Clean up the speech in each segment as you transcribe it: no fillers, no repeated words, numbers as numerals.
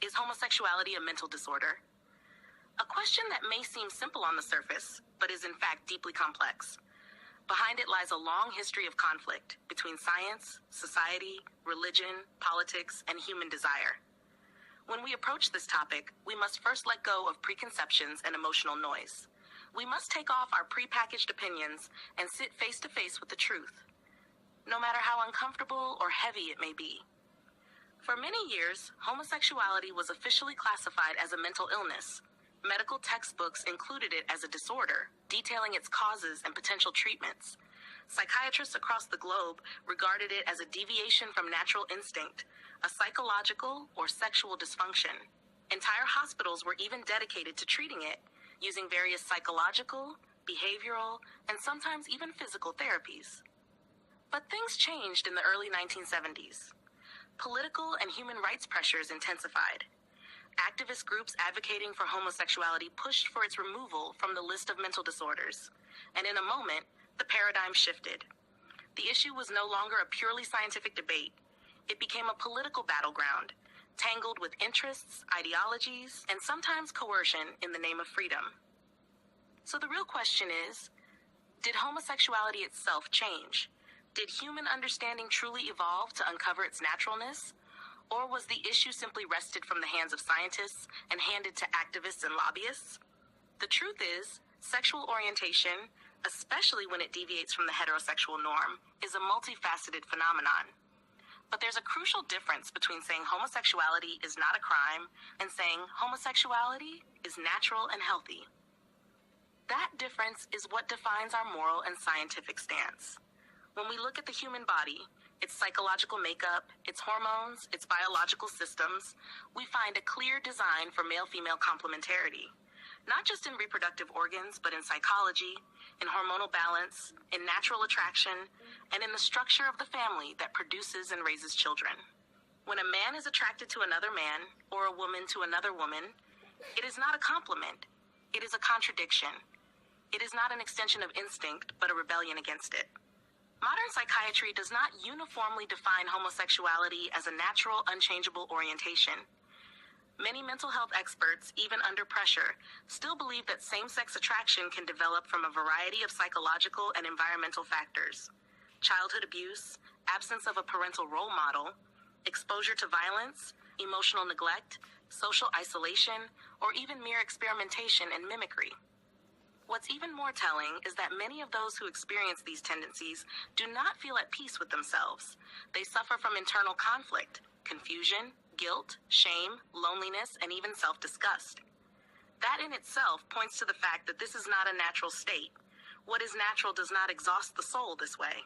Is homosexuality a mental disorder? A question that may seem simple on the surface, but is in fact deeply complex. Behind it lies a long history of conflict between science, society, religion, politics, and human desire. When we approach this topic, we must first let go of preconceptions and emotional noise. We must take off our prepackaged opinions and sit face to face with the truth, no matter how uncomfortable or heavy it may be. For many years, homosexuality was officially classified as a mental illness. Medical textbooks included it as a disorder, detailing its causes and potential treatments. Psychiatrists across the globe regarded it as a deviation from natural instinct, a psychological or sexual dysfunction. Entire hospitals were even dedicated to treating it, using various psychological, behavioral, and sometimes even physical therapies. But things changed in the early 1970s. Political and human rights pressures intensified. Activist groups advocating for homosexuality pushed for its removal from the list of mental disorders. And in a moment, the paradigm shifted. The issue was no longer a purely scientific debate. It became a political battleground, tangled with interests, ideologies, and sometimes coercion in the name of freedom. So the real question is, did homosexuality itself change? Did human understanding truly evolve to uncover its naturalness? Or was the issue simply wrested from the hands of scientists and handed to activists and lobbyists? The truth is, sexual orientation, especially when it deviates from the heterosexual norm, is a multifaceted phenomenon. But there's a crucial difference between saying homosexuality is not a crime and saying homosexuality is natural and healthy. That difference is what defines our moral and scientific stance. When we look at the human body, its psychological makeup, its hormones, its biological systems, we find a clear design for male-female complementarity, not just in reproductive organs, but in psychology, in hormonal balance, in natural attraction, and in the structure of the family that produces and raises children. When a man is attracted to another man, or a woman to another woman, it is not a compliment. It is a contradiction. It is not an extension of instinct, but a rebellion against it. Modern psychiatry does not uniformly define homosexuality as a natural, unchangeable orientation. Many mental health experts, even under pressure, still believe that same-sex attraction can develop from a variety of psychological and environmental factors. Childhood abuse, absence of a parental role model, exposure to violence, emotional neglect, social isolation, or even mere experimentation and mimicry. What's even more telling is that many of those who experience these tendencies do not feel at peace with themselves. They suffer from internal conflict, confusion, guilt, shame, loneliness, and even self-disgust. That in itself points to the fact that this is not a natural state. What is natural does not exhaust the soul this way.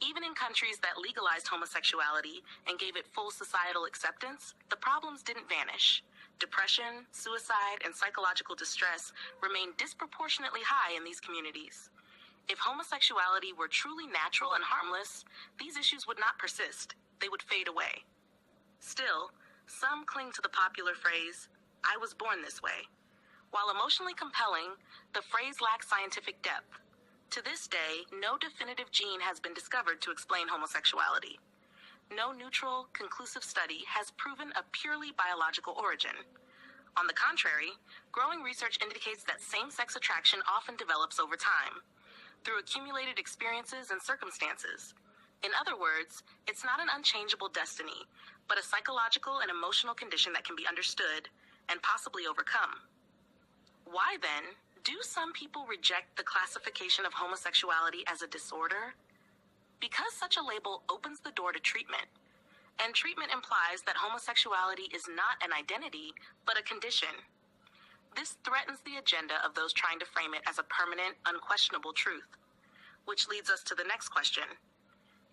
Even in countries that legalized homosexuality and gave it full societal acceptance, the problems didn't vanish. Depression, suicide, and psychological distress remain disproportionately high in these communities. If homosexuality were truly natural and harmless, these issues would not persist. They would fade away. Still, some cling to the popular phrase, "I was born this way." While emotionally compelling, the phrase lacks scientific depth. To this day, no definitive gene has been discovered to explain homosexuality. No neutral, conclusive study has proven a purely biological origin. On the contrary, growing research indicates that same-sex attraction often develops over time, through accumulated experiences and circumstances. In other words, it's not an unchangeable destiny, but a psychological and emotional condition that can be understood and possibly overcome. Why then, do some people reject the classification of homosexuality as a disorder? Because such a label opens the door to treatment, and treatment implies that homosexuality is not an identity, but a condition. This threatens the agenda of those trying to frame it as a permanent, unquestionable truth. Which leads us to the next question.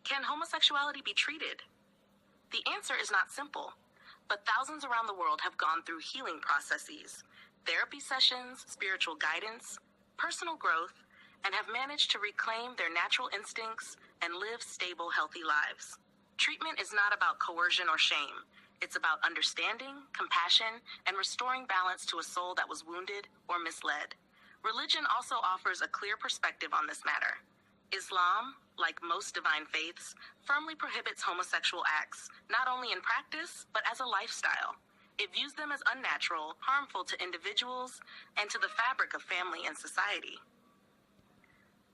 Can homosexuality be treated? The answer is not simple, but thousands around the world have gone through healing processes, therapy sessions, spiritual guidance, personal growth, and have managed to reclaim their natural instincts and live stable, healthy lives. Treatment is not about coercion or shame. It's about understanding, compassion, and restoring balance to a soul that was wounded or misled. Religion also offers a clear perspective on this matter. Islam, like most divine faiths, firmly prohibits homosexual acts, not only in practice, but as a lifestyle. It views them as unnatural, harmful to individuals, and to the fabric of family and society.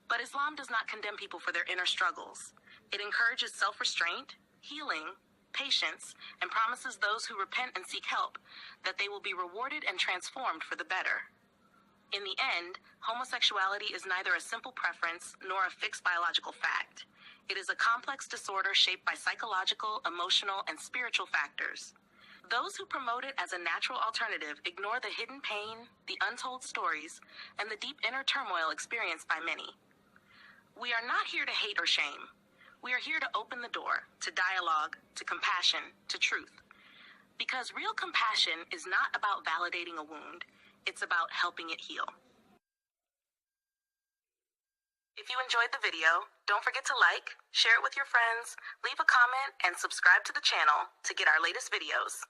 But Islam does not condemn people for their inner struggles. It encourages self-restraint, healing, patience, and promises those who repent and seek help that they will be rewarded and transformed for the better. In the end, homosexuality is neither a simple preference nor a fixed biological fact. It is a complex disorder shaped by psychological, emotional, and spiritual factors. Those who promote it as a natural alternative ignore the hidden pain, the untold stories, and the deep inner turmoil experienced by many. We are not here to hate or shame. We are here to open the door, to dialogue, to compassion, to truth. Because real compassion is not about validating a wound, it's about helping it heal. If you enjoyed the video, don't forget to like, share it with your friends, leave a comment, and subscribe to the channel to get our latest videos.